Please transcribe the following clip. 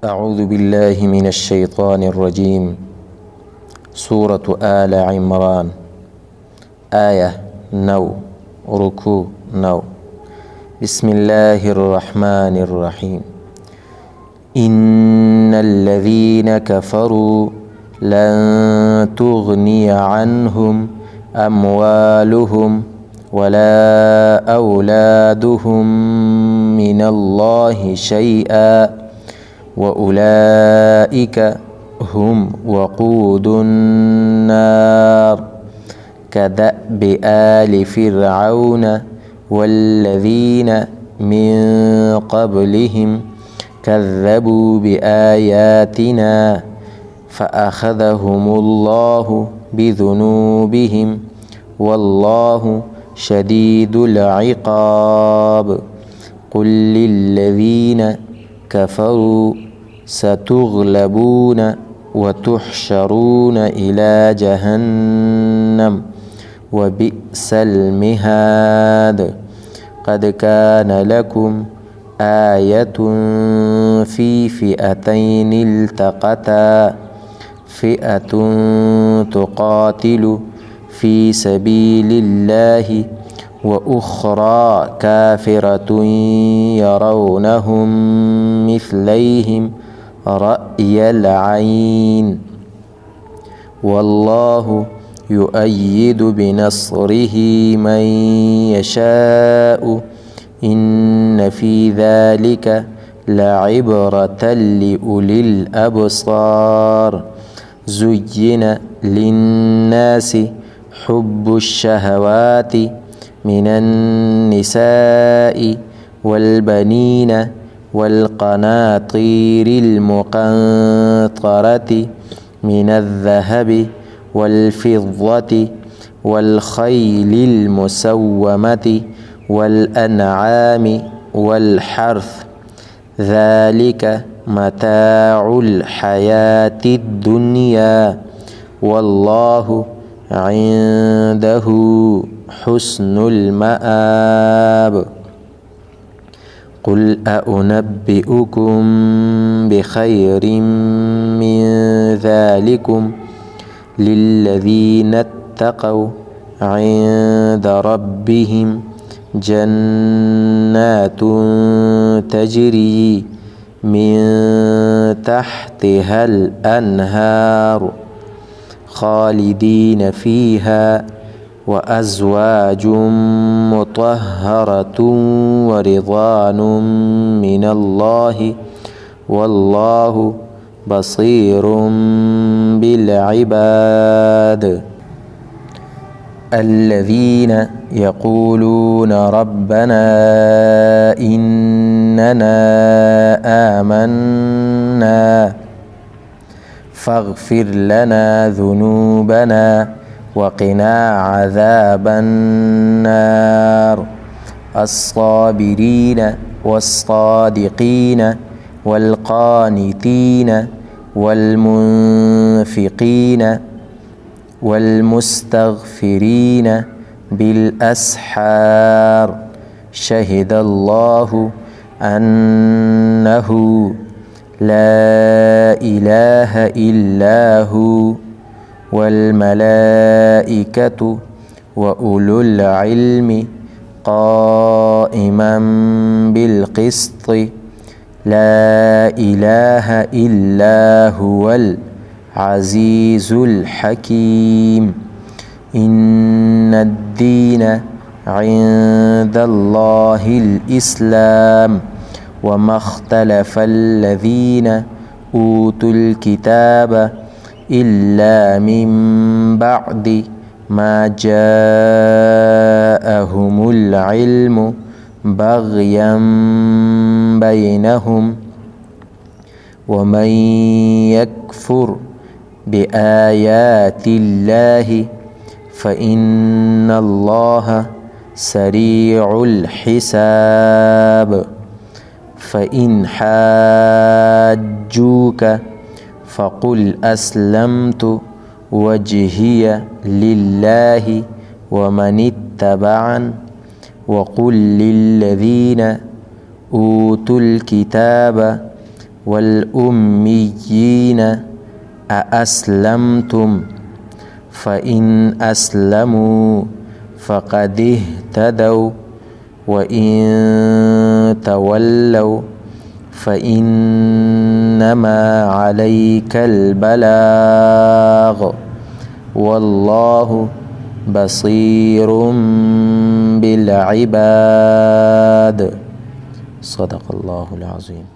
أعوذ بالله من الشيطان الرجيم. سورة آل عمران. آية نو ركوع نو. بسم الله الرحمن الرحيم. إن الذين كفروا لن تغني عنهم أموالهم ولا أولادهم من الله شيئا وأولئك هم وقود النار كدأب آل فرعون والذين من قبلهم كذبوا بآياتنا فأخذهم الله بذنوبهم والله شديد العقاب. قل للذين كفروا ستغلبون وتحشرون إلى جهنم وبئس المهاد. قد كان لكم آية في فئتين التقتا فئة تقاتل في سبيل الله وأخرى كافرة يرونهم مثليهم رأي العين والله يؤيد بنصره من يشاء إن في ذلك لعبرة لأولي الأبصار. زين للناس حب الشهوات من النساء والبنين والقناطير المقنطرة من الذهب والفضة والخيل المسومة والأنعام والحرث ذلك متاع الحياة الدنيا والله عنده حسن المآب. قل أنبئكم بخير من ذلكم للذين اتقوا عند ربهم جنات تجري من تحتها الأنهار خالدين فيها وأزواج مطهرة ورضوان من الله والله بصير بالعباد. الذين يقولون ربنا إننا آمنا فاغفر لنا ذنوبنا وقنا عذاب النار. الصابرين والصادقين والقانتين والمنفقين والمستغفرين بالأسحار. شهد الله أنه لا إله إلا هو والملائكة وأولو العلم قائما بالقسط. لا إله إلا هو العزيز الحكيم. إن الدين عند الله الإسلام وما اختلف الذين أوتوا الكتاب إلا من بعد ما جاءهم العلم بغيا بينهم. ومن يكفر بآيات الله فإن الله سريع الحساب. فإن حاجوك فقل أسلمت وجهي لله ومن اتبعن وقل للذين أوتوا الكتاب والأميين أأسلمتم فإن أسلموا فقد اهتدوا وإن تولوا فإنما عليك البلاغ والله بصير بالعباد. صدق الله العظيم.